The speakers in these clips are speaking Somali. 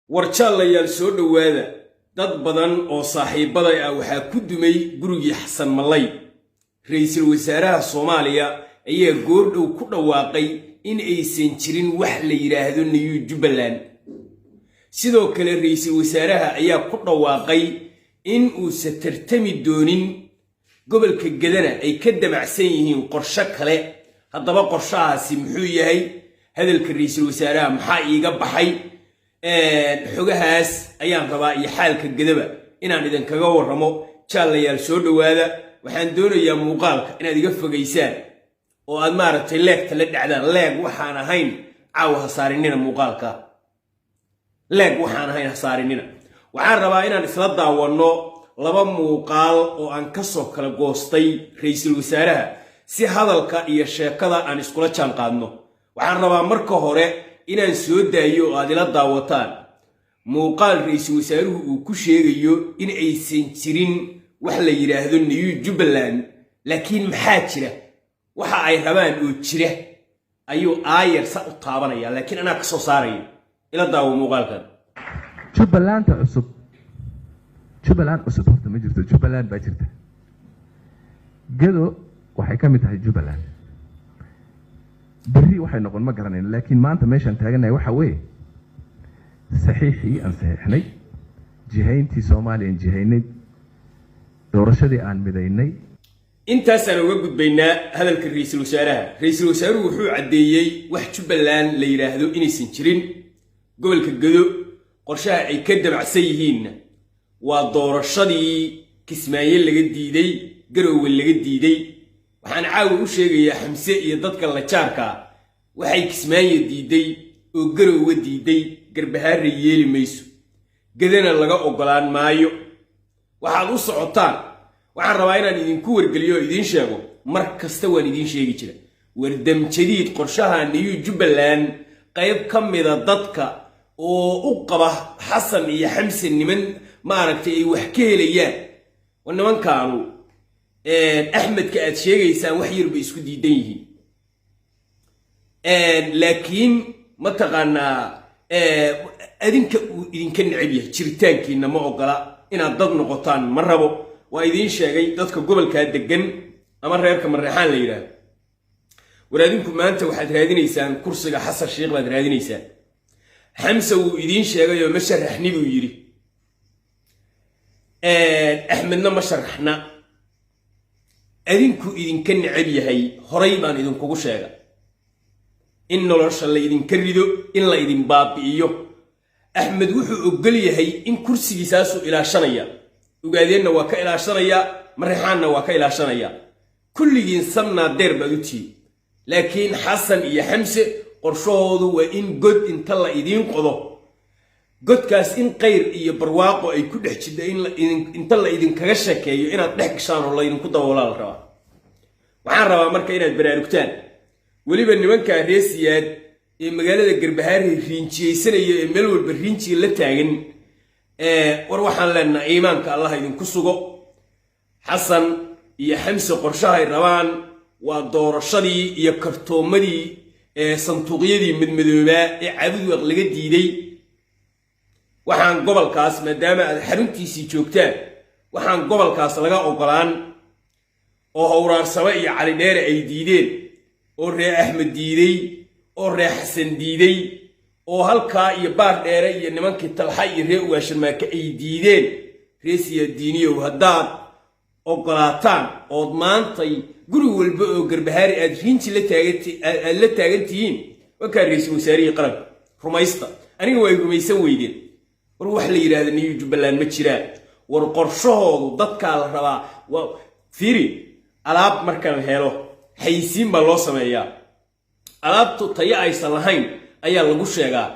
warjaalayaal soo dhawaada dad badan oo saaxiibaday ah waxaa ku dumay gurigii Xasan Malay ra'iisul wasaaraha Soomaaliya ayaa goordhow ku dhawaaqay in aysan jirin wax la yiraahdo New Jubbaland sidoo kale ra'iisul wasaaraha ayaa ku dhawaaqay in uu tartami doonin gobolka Gadana ay ka damacsan yihiin qorshe kale haddaba qorshahaasi muxuu yahay hadalka ra'iisul wasaaraha maxaa iiga baxay xogahaas ayaan rabaa iyo xaalka Gadaba inaan idin kaga warramo jaalayaal soo dhawaada waxaan doonayaa muuqaalka inaad iga fogeysaan oo aad maaragtay leegta la dhacdaan leeg waxaan ahayn caaw hasaarinina muuqaalka leeg waxaan ahayn hasaarinina waxaan rabaa inaan isla daawano laba muuqaal oo aan ka soo kala goostay ra'iisul wasaaraha si hadalka iyo sheekada aan iskula jaan qaadno waxaan rabaa marka hore inaan soo daayo oo aad ila daawataan muuqaal ra'iisul wasaaruhu uu ku sheegayo in aysan jirin wax la yiraahdo New Jubbaland laakiin maxaa jira waxa ay rabaan oo jira ayuu aayar sa u taabanaya laakiin ana ka soo saaray ila daawo muuqaalkan Jubbaland cusub horta ma jirto Jubbaland baa jirta Gado waxay ka mid tahay Jubbaland بري waxay noqon ma garanayno laakiin maanta meeshan taaganahay waxa weey saxiixii aan saxiixnay jihayntii Soomaaliya jihaynay doorashadii aan midaynay intaas aan uga gudbaynaa hadalka ra'iisul wasaaruhu wuxuu cadeeyay wax Jubbaland la yiraahdo inaysan jirin gobolka Gado qorshaha ay ka dabacsan yihiin waa doorashadii Kismaayo laga diiday Garowe laga diiday waxaan caawi u sheegayaa Xamse iyo dadka la jaarka waxay Kismaayo diiday oo Garowe diiday garbahaar yeeli mayso Gadana laga ogolaan maayo waxaad u socotaan waxaan rabaa inaan idinku wargeliyo idin sheego mar kasta waan idin sheegi jiray wardam jadiid qorshaha New Jubbaland qayb kamida dadka oo u qaba Xasan iyo Xamse niman ma aragtay ay wax ka helayaan wanamankaanu أحمد كأد شيء يسان وحير بيسكو ديديه لكن ما تغنى إذن كان عبيه شريتان كينا ما أقلا إن الضغن قطان مرهبو وإذن شيء ضدك قبل كهاد الجن أمر يركب مريحان ليرا ولادينكم ما أنت واحد هادين يسان كرسي حصر شيء غير هادين يسان حمسة وإذن شيء يمشي رحني ويري أحمدنا مشرحنا adinku idin kan cibiyahay horay baan idin kugu sheega in nolosha la idin karido in la idin baabi'iyo Ahmed wuxuu ogol yahay in kursigiisaas uu ilaashanaya ugaadeenna waa ka ilaashanaya marixaanna waa ka ilaashanaya kulligiin samna deer baduti laakiin Xasan iyo Xamse qorshoodu waa in god inta la idin qodo godkaas in qayr iyo barwaaqo ay ku dhex jidda inta la idin kaga shakeeyo inaad dhex gashaan oo la idin ku daboolaa la rabaa waxaan rabaa marka inaad baraarugtaan waliba nimanka reesiyaad ee magaalada Garbahaar riinjiyeysanaya ee meel walba riinjiga la taagan war waxaan leenahay iimaanka Allah idin ku sugo Xasan iyo Xamse qorshaha ay rabaan waa doorashadii iyo kartoomadii sanduuqyadii midmadooba ee cabud laga diiday waxaan gobolkaas maadaama aad xaruntiisii joogtaan waxaan gobolkaas laga ogolaan oo hawraarsaba iyo cali dheere ay diideen oo ree Ahmed diiday oo ree Xasan diiday oo halka iyo baar dheere iyo nimankii talxa iyo ree Ugaashamaaka ay diideen reesiya diiniyo haddaad ogolaataan oo maantay guri walba oo Garbahaari aad riinti la taagantihiin waxa ra'iisul wasaarihi qaranka rumaysta aniga way rumaysan weydeen war wax la yiraahdo New Jubbaland ma jiraan war qorshahoodu dadka la rabaa waa fiiri alaab marka la helo haysiin ba loo sameeyaa alaabtu tayo aysan lahayn ayaa lagu sheegaa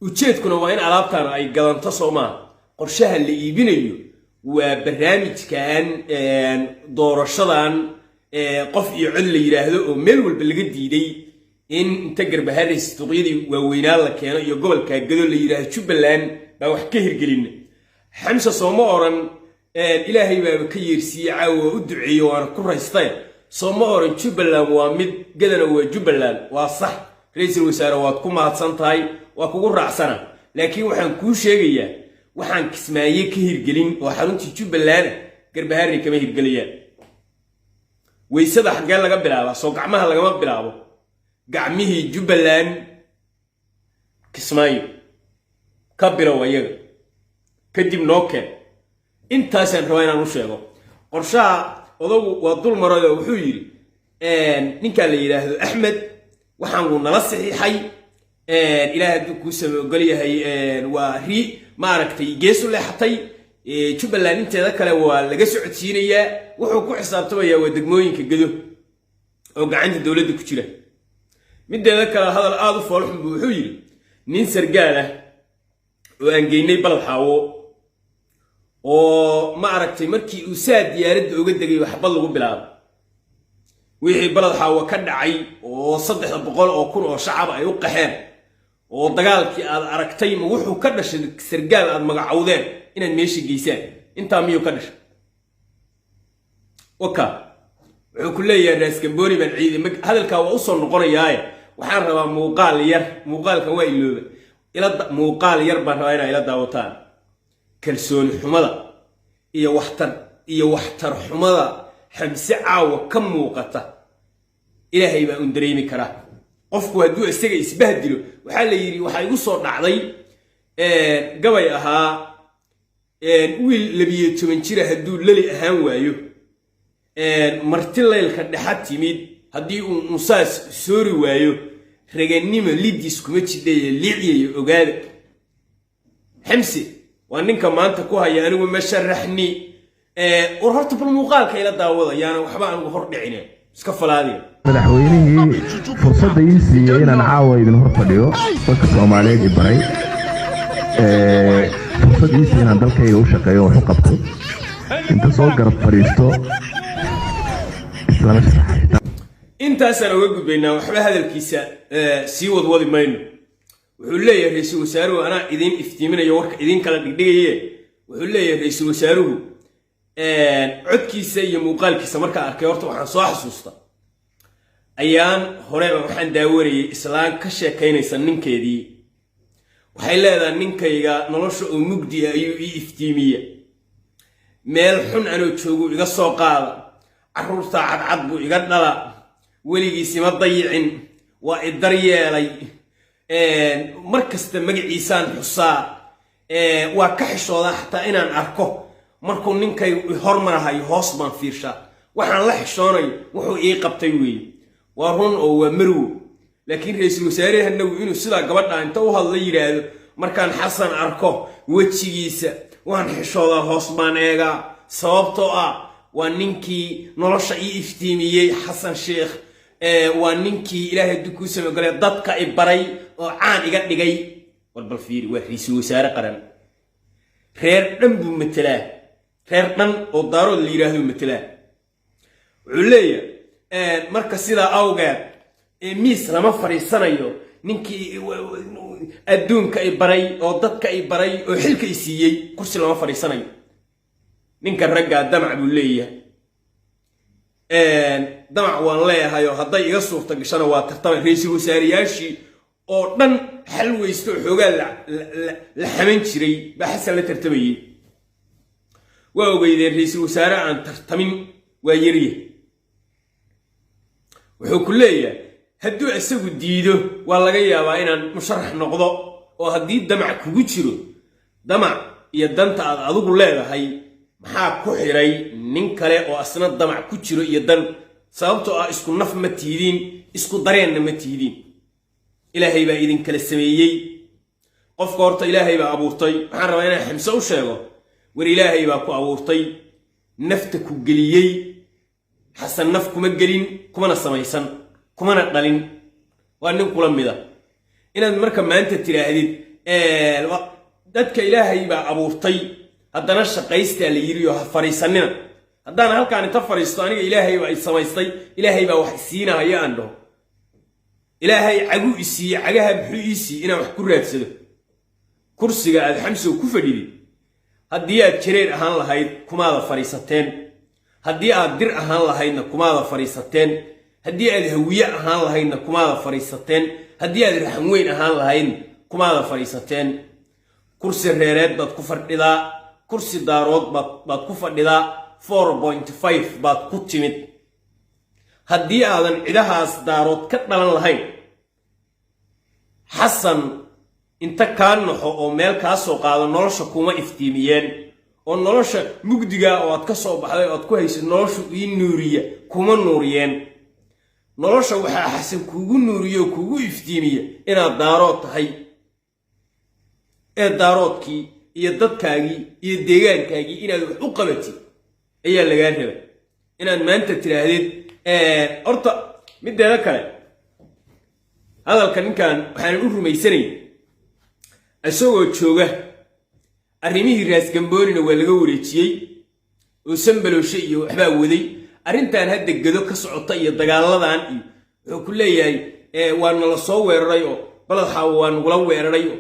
ujeedkuna waa in alaabtan ay gadanto Soomaa qorshaha la iibinayo waa barnaamijkan doorashadan qof iyo cid la yiraahdo oo meel walba laga diiday in inta Garbahaar istuqyadii waaweynaa la keeno iyo gobolka Gado la yiraahdo Jubbaland baa wax ka hirgelin Xamse Soomo oran Ilaahay baa ka yeersiiyay caawa u duceeyo waan ku raystay Soomo oran Jubbaland waa mid Gadana waa Jubbaland waa sax ra'iisul wasaare waad ku mahadsan tahay waa kugu raacsana laakiin waxaan kuu sheegayaa waxaan kismaaye ka hirgelin oo xaruntii Jubbaland garbahaarni kama hirgeliyaan weysada xagee laga bilaabo soo gacmaha lagama bilaabo gacmihii Jubbaland kismaayo ka bilow ayaga kadib nookeen intaasaan rabaa inaan u sheego qorshaha odagu waa dul maray oo wuxuu yiri ninka la yiraahdo Axmed waxaan uu nala saxiixay ilaahay hadduu kuu sameeyay yahay waa ri ma aragtay geesu leexatay Jubbaland inteeda kale waa laga socodsiinayaa wuxuu ku xisaabtamayaa waa degmooyinka Gedo oo gacanta dawladda ku jira mideeda kale hadal aad u foolxun buu wuxuu yiri nin sargaal ah oo aan geynay balad xaawo oo ma aragtay markii uu saad diyaaradda uga degay waxba lagu bilaabo wixii balad xaawo ka dhacay oo 300 oo kun oo shacab ay u qaxeen oo dagaalkii aad aragtay ma wuxuu ka dhashay sargaal aad magacawdeen inaad meeshii geysaan inta miyuu ka dhashay wuxuu ku leeyahay raas Kamboni baan ciidan hadalka waa u soo noqonayaa waxaan rabaa muuqaalkan waa ilooba ila muuqaal yar baan rabaa inay ila daawataan kalsoon xumada iyo waxtar xumada xamse caawa ka muuqata ilaahay baa u dareemi karaa qofku hadduu isaga isbahdilo waxa la yiri waxa igu soo dhacday gabay ahaa wiil 12 jir hadduu lali ahaan waayo marti leelka dhaxad timid haddii uu musaas soori waayo raganimo lidis kuma jideeyay liiciyo ogaada xamse waa ninka maanta ku haya anigu ma sharaxni horta bal muuqaalka ila daawada yaana waxba aan hor dhicin iska falaadiyo madaxweynihii fursadda ii siiyay inaan caawa idin hor fadhiyo dadka Soomaaliyeed i baray fursadda ii siiyay inaan dalkayga u shaqeeyo wax u qabto inta soo garab fadhiisto islaama sharaxay intaasaan uga gudbaynaa waxba hadalkiisa sii wadwadi mayno wuxuu leeyahay ra'iisul wasaaruhu anaa idin iftiiminayo warka idin kala dhigdhigaye wuxuu leeyahay ra'iisul wasaaruhu codkiisa iyo muuqaalkiisa marka arkay horta waxaan soo xasuusta ayaan hore waxaan daawanayay islaan ka sheekaynaysa ninkeedii waxay leedahay ninkayga nolosha uu mugdi ayuu ii iftiimiya meel xun anoo joogo iga soo qaada carruurta cadcad buu iga dhala weligiisi ma dayicin waa idar yeelay markasta magaciisaan xusaa waa ka xishooda xataa inaan arko markuu ninkay hormarahay hoos baan fiirshaa waxaan la xishoonay wuxuu ii qabtay weey waa run oo waa marwo laakiin ra'iisul wasaarahanagu inuu sida gabadha inta u hadla yiraahdo markaan xasan arko wajigiisa waan xishooda hoos baan eega sababtoo ah waa ninkii nolosha ii iftiimiyay xasan sheekh waa ninkii ilaahay ku sameeyay dadka ay baray oo caan iga dhigay walbal fiiri waa ra'iisul wasaare qaran reer dhan buu matalaa reer dhan oo daarood la yiraahdo matalaa wuxuu leeyahay marka sida awgeed miis lama fariisanayo ninkii adduunka ay baray oo dadka ay baray oo xilka ay siiyay kursi lama fariisanayo ninka ragga damac buu leeyahay damac waan leeyahay oo haday iga suurta gashana waa tartamay ra'iisul wasaarayaashii oo dhan xal weysto xoogaa la xaman jiray baa xasan la tartamayay waa ogeydeen ra'iisul wasaare aan tartamin waa yariye wuxuu ku leeyahay hadduu isagu diido waa laga yaabaa inaan musharax noqdo oo haddii damac kugu jiro damac iyo danta aad adigu leedahay maxaa ku xiray nin kale oo asna damac ku jiro iyo dan sababtoo ah isku naf ma tiidin isku dareenna ma tiidin ilaahay baa idin kala sameeyay qofka horta ilaahay baa abuurtay waxaan rabaa inaan xamse u sheego war ilaahay baa ku abuurtay nafta ku geliyay xasan naf kuma gelin kumana samaysan kumana dhalin waa nin kula mida inaad marka maanta tiraahdid dadka ilaahay baa abuurtay haddana shaqaysta la yiri oo fariisanina haddana halkaan inta fariisto aniga ilaahay baa samaystay ilaahay baa wax siinaya aan dhaho ilaahay cagu isiiye cagaha bixu isii inaan wax ku raadsado kursiga aad xamso ku fadhidi haddii aad jireer ahaan lahayd kumaada fariisateen haddii aad dir ahaan lahaydna kumaada fariisateen haddii aad hawiye ahaan lahaydna kumaada fariisateen haddii aad raxan weyn ahaan lahaydna kumaada fariisateen kursi reereed baad ku fadhidaa kursi daarood baad ku fadhidaa 4.5 baad ku timid haddii aadan cidahaas daarood ka dhalan lahayn xasan inta kaa naxo oo meel kaa soo qaado nolosha kuma iftiimiyeen oo nolosha mugdiga oo aad ka soo baxday oo aad ku haysid nolosha ii nuuriya kuma nuuriyeen nolosha waxaa xasan kuugu nuuriyo kuugu iftiimiya inaad daarood tahay ee daaroodkii iyo dadkaagii iyo deegaankaagii inaad wax u qabatid ayaa lagaa rabay inaad maanta tiraahdid horta mideeda kale hadalka ninkan waxaan u rumaysanay isagoo jooga arrimihii raas gamboonina waa laga wareejiyey oo sanbalooshe iyo waxbaa waday arrintan hadda gado ka socota iyo dagaaladan iyo wuxuu ku leeyahay waa nala soo weeraray oo balad xaawo waa nagula weeraray oo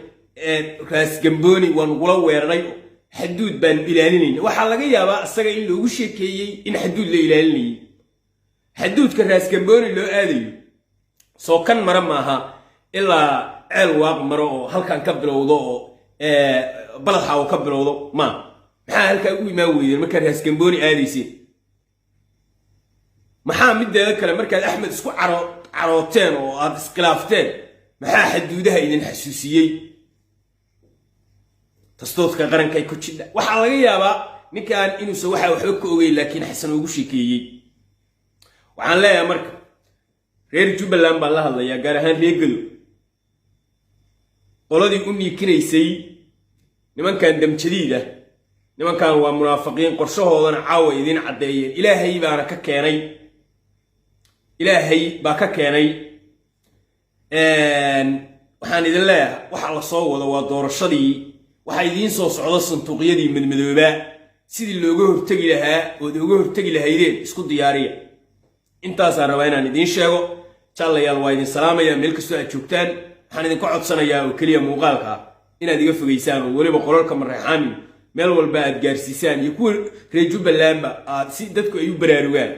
raas gambooni waa nagula weeraray oo xaduud baan ilaalinayna waxaa laga yaabaa asaga in loogu sheekeeyey in xaduud la ilaalinayay xaduudka raas gambooni loo aadayo soo kan mara maaha ilaa ceel waaq maro oo halkan ka bilowdo oo balad xaawo ka bilowdo maxaa halkaa ugu imaan weydeen markaa raas gambooni aadayseen maxaa mideeda kale markaad axmed isku carooteen oo aad iskhilaafteen maxaa xaduudaha idin xasuusiyey dastuurka qaranka ku jidha waxaa laga yaabaa ninkan inuusan waxaa waxba ka ogeyn laakiin xasan ugu sheekeeyey waxaan leeyahay marka reer jubbaland baan la hadlayaa gaar ahaan reer gado qoladii u niikinaysay nimankan damjadiida nimankan waa munaafiqiin qorshahoodana caawa idiin caddeeyeen ilaahay baana ka keenay ilaahay baa ka keenay waxaan idin leeyahay waxa la soo wado waa doorashadii waxa idiin soo socdo sanduuqyadii madmadoobaa sidii looga hortagi lahaa oo uga hortagi lahaydeen isku diyaariya intaasaan rabaa inaan idiin sheego jaalayaal waa idin salaamayaa meel kastoo aad joogtaan waxaan idinka codsanayaa oo keliya muuqaalka inaad iga fogeysaan oo weliba qolalka mareexaamin meel walba aad gaarsiisaan iyo kuwa reer jubbalandba aad si dadku ay u baraarugaan